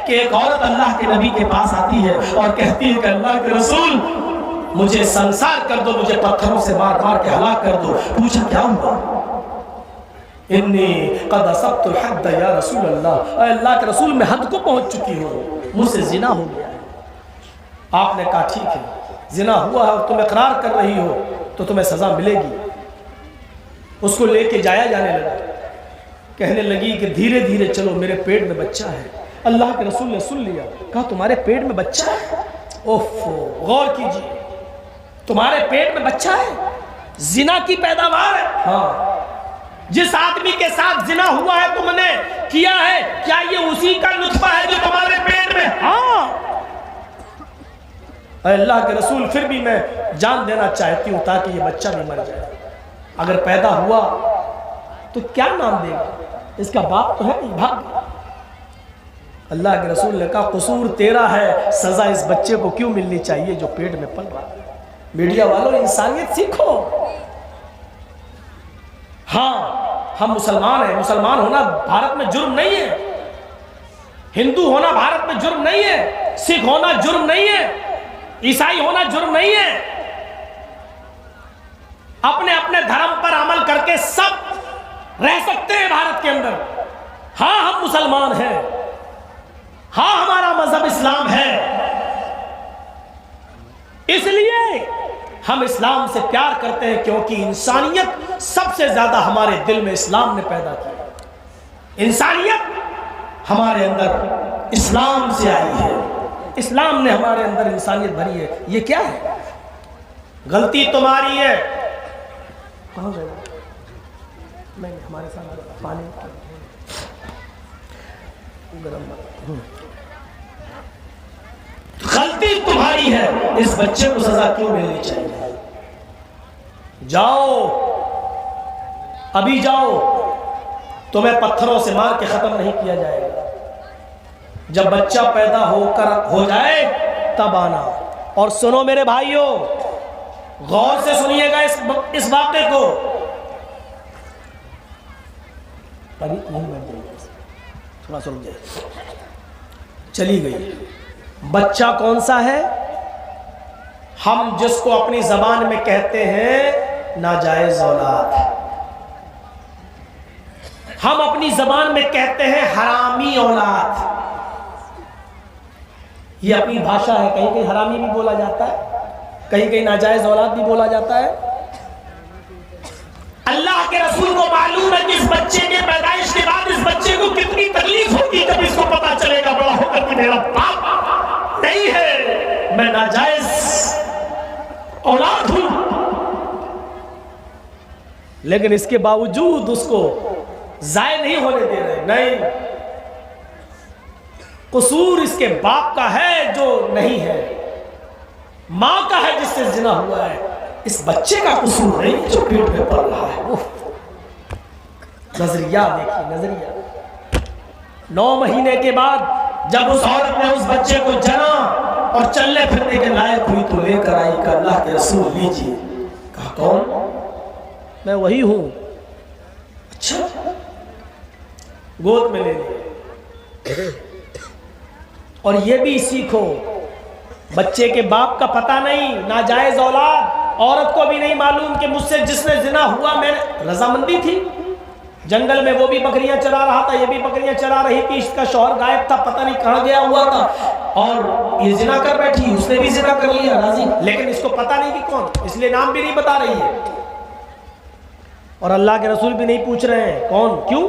کہ ایک عورت اللہ کے نبی کے پاس آتی ہے اور کہتی ہے کہ اللہ کے رسول مجھے سنسار کر دو، مجھے پتھروں سے مار مار کے ہلاک کر دو۔ پوچھا کیا ہوا؟ انی قد اصبت الحد یا رسول اللہ، اے اللہ کے رسول میں حد کو پہنچ چکی ہوں، مجھ سے زنا ہو گیا ہے۔ آپ نے کہا ٹھیک ہے، زنا ہوا ہے اور تم اقرار کر رہی ہو تو تمہیں سزا ملے گی۔ اس کو لے کے جایا جانے لگا، کہنے لگی کہ دھیرے دھیرے چلو، میرے پیٹ میں بچہ ہے۔ اللہ کے رسول نے سن لیا، کہا تمہارے پیٹ میں بچہ ہے؟ اوفو، غور کیجیے، تمہارے پیٹ میں بچہ ہے، زنا کی پیداوار ہے۔ ہاں، جس آدمی کے ساتھ زنا ہوا ہے تم نے کیا ہے، کیا یہ اسی کا نطفہ ہے جو تمہارے پیٹ میں؟ ہاں۔ اے اللہ کے رسول پھر بھی میں جان دینا چاہتی ہوں تاکہ یہ بچہ بھی مر جائے، اگر پیدا ہوا تو کیا نام دے گا؟ اس کا باپ تو ہے نہیں، بھاگ گیا۔ اللہ کے رسول نے کہا قصور تیرا ہے، سزا اس بچے کو کیوں ملنی چاہیے جو پیٹ میں پل رہا ہے؟ میڈیا والوں انسانیت سیکھو۔ ہاں ہم مسلمان ہیں، مسلمان ہونا بھارت میں جرم نہیں ہے، ہندو ہونا بھارت میں جرم نہیں ہے، سکھ ہونا جرم نہیں ہے، عیسائی ہونا جرم نہیں ہے۔ اپنے اپنے دھرم پر عمل کر کے سب رہ سکتے ہیں بھارت کے اندر۔ ہاں ہم مسلمان ہیں، ہاں ہمارا مذہب اسلام ہے، اس لیے ہم اسلام سے پیار کرتے ہیں کیونکہ انسانیت سب سے زیادہ ہمارے دل میں اسلام نے پیدا کی۔ انسانیت ہمارے اندر اسلام سے آئی ہے، اسلام نے ہمارے اندر انسانیت بھری ہے۔ یہ کیا ہے؟ غلطی تمہاری ہے۔ کہاں گئے؟ نہیں ہمارے ساتھ پانی گرم۔ غلطی تمہاری ہے، اس بچے کو سزا کیوں ملنی چاہیے؟ جاؤ، ابھی جاؤ، تمہیں پتھروں سے مار کے ختم نہیں کیا جائے گا، جب بچہ پیدا ہو جائے تب آنا۔ اور سنو میرے بھائیوں، غور سے سنیے گا اس واقعے کو۔ ابھی نہیں بن جائے گا، تھوڑا سن جائے، چلی گئی۔ بچہ کون سا ہے؟ ہم جس کو اپنی زبان میں کہتے ہیں ناجائز اولاد، ہم اپنی زبان میں کہتے ہیں حرامی اولاد۔ یہ اپنی بھاشا ہے، کہیں کہیں حرامی بھی بولا جاتا ہے، کہیں کہیں ناجائز اولاد بھی بولا جاتا ہے۔ اللہ کے رسول کو معلوم ہے کہ اس بچے کے پیدائش کے بعد اس بچے کو کتنی تکلیف ہوگی جب اس کو پتا چلے گا بڑا ہو کر کہ میرا باپ نہیں ہے، میں ناجائز اولاد ہوں۔ لیکن اس کے باوجود اس کو ضائع نہیں ہونے دے رہے۔ نہیں، قصور اس کے باپ کا ہے جو نہیں ہے، ماں کا ہے جس سے زنا ہوا ہے، اس بچے کا قصور نہیں جو پیٹ میں پڑ رہا ہے۔ نظریہ دیکھیے، نظریہ۔ 9 مہینے کے بعد جب اس عورت نے اس بچے کو جنا اور چلنے پھرنے کے لائق ہوئی تو لے کر آئی کہ اللہ کے رسول لیجیے۔ کہا کون؟ میں وہی ہوں۔ اچھا، گود میں لے لیا۔ اور یہ بھی سیکھو، بچے کے باپ کا پتہ نہیں، ناجائز اولاد، عورت کو بھی نہیں معلوم کہ مجھ سے جس نے زنا ہوا میں نے رضامندی تھی۔ جنگل میں وہ بھی بکریاں چرا رہا تھا، یہ بھی بکریاں چرا رہی تھی، اس کا شوہر غائب تھا، پتہ نہیں کہاں گیا ہوا تھا، اور یہ زنا کر بیٹھی، اس نے بھی زنا کر لیا، راضی، لیکن اس کو پتہ نہیں کہ کون، اس لیے نام بھی نہیں بتا رہی ہے۔ اور اللہ کے رسول بھی نہیں پوچھ رہے ہیں کون، کیوں؟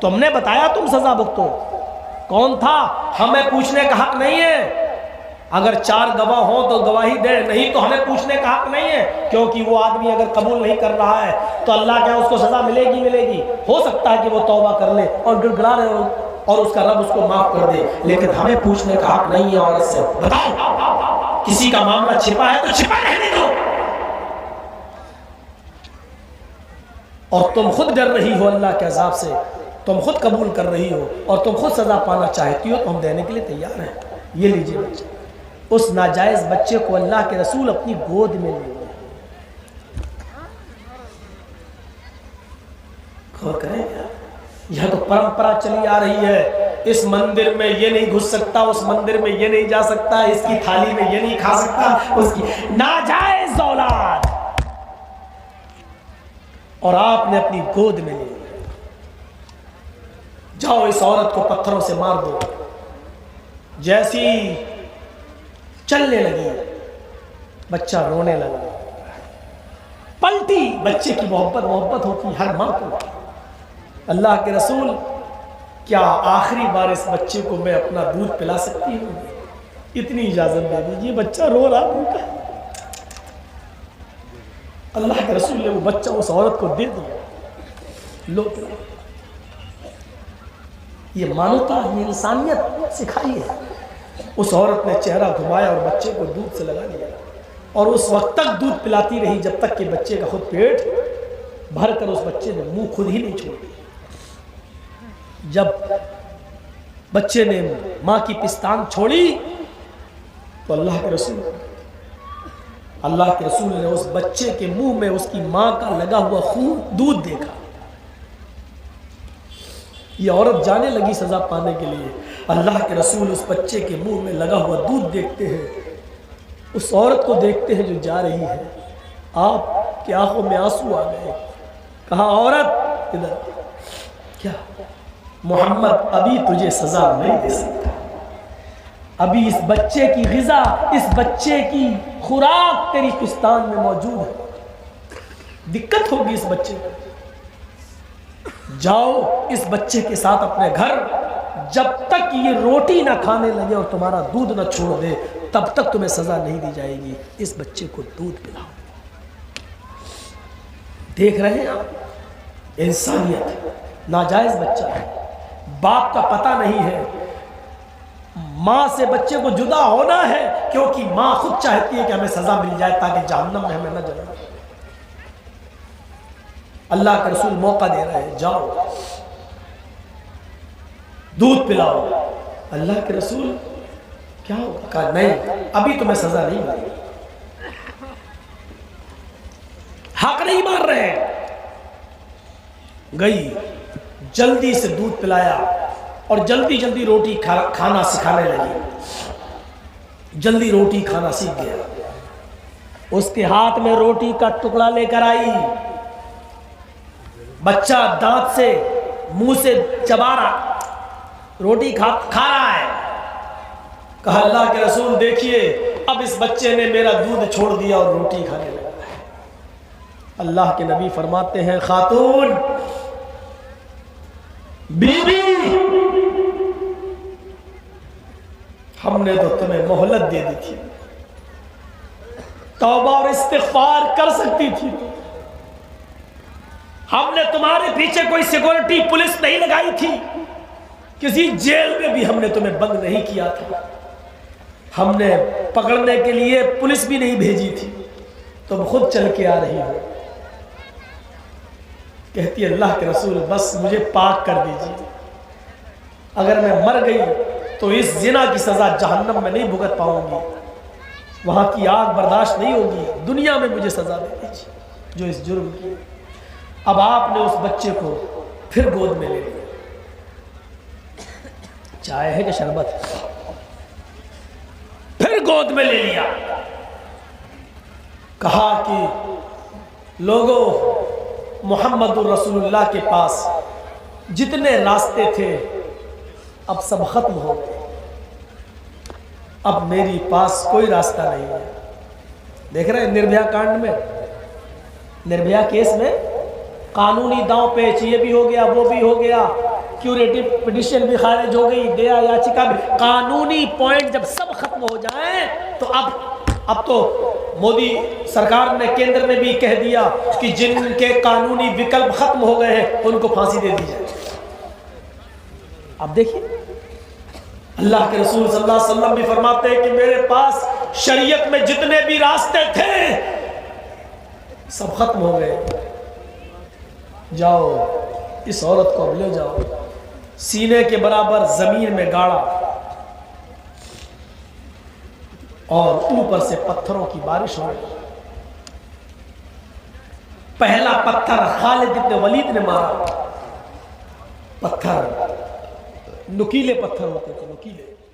تم نے بتایا تم سزا بھگتو، کون تھا ہمیں پوچھنے کا حق نہیں ہے۔ اگر 4 گواہ ہوں تو گواہی دے، نہیں تو ہمیں پوچھنے کا حق نہیں ہے، کیونکہ وہ آدمی اگر قبول نہیں کر رہا ہے تو اللہ کے اس کو سزا ملے گی۔ ہو سکتا ہے کہ وہ توبہ کر لے اور گڑ گڑا رہے ہو اور اس کا رب اس کو معاف کر دے، لیکن ہمیں پوچھنے کا حق نہیں ہے عورت سے۔ بتاؤ، کسی کا معاملہ چھپا ہے تو چھپا رہنے دو۔ اور تم خود ڈر رہی ہو اللہ کے عذاب سے، تم خود قبول کر رہی ہو اور تم خود سزا پانا چاہتی ہو تو ہم دینے کے لیے تیار ہیں۔ یہ لیجیے بچے، اس ناجائز بچے کو اللہ کے رسول اپنی گود میں لے گئے۔ غور کریں، یہ تو پرمپرا چلی آ رہی ہے اس مندر میں یہ نہیں گھس سکتا، اس مندر میں یہ نہیں جا سکتا، اس کی تھالی میں یہ نہیں کھا سکتا، اس کی ناجائز اولاد، اور آپ نے اپنی گود میں لے لیا۔ جاؤ اس عورت کو پتھروں سے مار دو۔ جیسی چلنے لگی بچہ رونے لگا، پلٹی۔ بچے کی محبت ہوتی ہر ماں کو۔ اللہ کے رسول، کیا آخری بار اس بچے کو میں اپنا دودھ پلا سکتی ہوں؟ اتنی اجازت دے دیجیے، بچہ رو رہا تھا۔ اللہ کے رسول نے وہ بچہ اس عورت کو دے دیا، لو پلا۔ یہ مانوتا، یہ انسانیت سکھائی ہے۔ اس عورت نے چہرہ گھمایا اور بچے کو دودھ سے لگا لیا، اور اس وقت تک دودھ پلاتی رہی جب تک کہ بچے کا خود پیٹ بھر کر اس بچے نے منہ خود ہی نہیں چھوڑ دیا۔ جب بچے نے ماں کی پستان چھوڑی تو اللہ کے رسول نے اس بچے کے منہ میں اس کی ماں کا لگا ہوا خون دودھ دیکھا۔ یہ عورت جانے لگی سزا پانے کے لیے، اللہ کے رسول اس بچے کے منہ میں لگا ہوا دودھ دیکھتے ہیں، اس عورت کو دیکھتے ہیں جو جا رہی ہے۔ آپ کی آنکھوں میں آنسو آ گئے۔ کہا، عورت ادھر۔ کیا؟ محمد ابھی تجھے سزا نہیں دے سکتا، ابھی اس بچے کی غذا، اس بچے کی خوراک تیری پستان میں موجود ہے، دقت ہوگی اس بچے کو۔ جاؤ اس بچے کے ساتھ اپنے گھر، جب تک یہ روٹی نہ کھانے لگے اور تمہارا دودھ نہ چھوڑ دے تب تک تمہیں سزا نہیں دی جائے گی۔ اس بچے کو دودھ پلاؤ۔ دیکھ رہے ہیں آپ، انسانیت۔ ناجائز بچہ ہے، باپ کا پتہ نہیں ہے، ماں سے بچے کو جدا ہونا ہے، کیونکہ ماں خود چاہتی ہے کہ ہمیں سزا مل جائے تاکہ جہنم میں ہمیں نہ جلائے۔ اللہ کے رسول موقع دے رہے ہیں، جاؤ دودھ پلاؤ۔ اللہ کے رسول کیا ہوگا؟ کہا نہیں، ابھی تمہیں سزا نہیں ملے گی، حق نہیں مار رہے۔ گئی، جلدی سے دودھ پلایا اور جلدی جلدی روٹی کھانا سکھانے لگی۔ جلدی روٹی کھانا سیکھ گیا۔ اس کے ہاتھ میں روٹی کا ٹکڑا لے کر آئی، بچہ دانت سے منہ سے چبا رہا، روٹی کھا رہا ہے۔ کہا، اللہ کے رسول دیکھیے، اب اس بچے نے میرا دودھ چھوڑ دیا اور روٹی کھانے لگا ہے۔ اللہ کے نبی فرماتے ہیں، خاتون، بی بی، ہم نے تو تمہیں مہلت دے دی تھی، توبہ اور استغفار کر سکتی تھی، ہم نے تمہارے پیچھے کوئی سیکورٹی پولیس نہیں لگائی تھی، کسی جیل میں بھی ہم نے تمہیں بند نہیں کیا تھا، ہم نے پکڑنے کے لیے پولیس بھی نہیں بھیجی تھی، تم خود چل کے آ رہی ہو۔ کہتی ہے، اللہ کے رسول بس مجھے پاک کر دیجیے، اگر میں مر گئی تو اس زنا کی سزا جہنم میں نہیں بھگت پاؤں گی، وہاں کی آگ برداشت نہیں ہوگی، دنیا میں مجھے سزا دے دیجیے جو اس جرم کی۔ اب آپ نے اس بچے کو پھر گود میں لے لیا۔ چائے ہے کہ شربت؟ پھر گود میں لے لیا۔ کہا کہ لوگوں، محمد الرسول اللہ کے پاس جتنے راستے تھے اب سب ختم ہو گئے، اب میری پاس کوئی راستہ نہیں ہے۔ دیکھ رہے ہیں نربھیا کانڈ میں، نربھیا کیس میں قانونی داؤں پیچ، یہ بھی ہو گیا، وہ بھی ہو گیا، کیوریٹو پٹیشن بھی خارج ہو گئی، دیا یاچکا بھی، قانونی پوائنٹ جب سب ختم ہو جائیں تو اب تو مودی سرکار نے کیندر میں بھی کہہ دیا کہ جن کے قانونی وکلپ ختم ہو گئے ہیں ان کو پھانسی دے دی جائے۔ اب دیکھیے، اللہ کے رسول صلی اللہ علیہ وسلم بھی فرماتے ہیں کہ میرے پاس شریعت میں جتنے بھی راستے تھے سب ختم ہو گئے، جاؤ اس عورت کو اب لے جاؤ۔ سینے کے برابر زمین میں گاڑا اور اوپر سے پتھروں کی بارش ہو گئی۔ پہلا پتھر خالد ابن ولید نے مارا، پتھر نکیلے پتھر ہوتے تھے، نکیلے.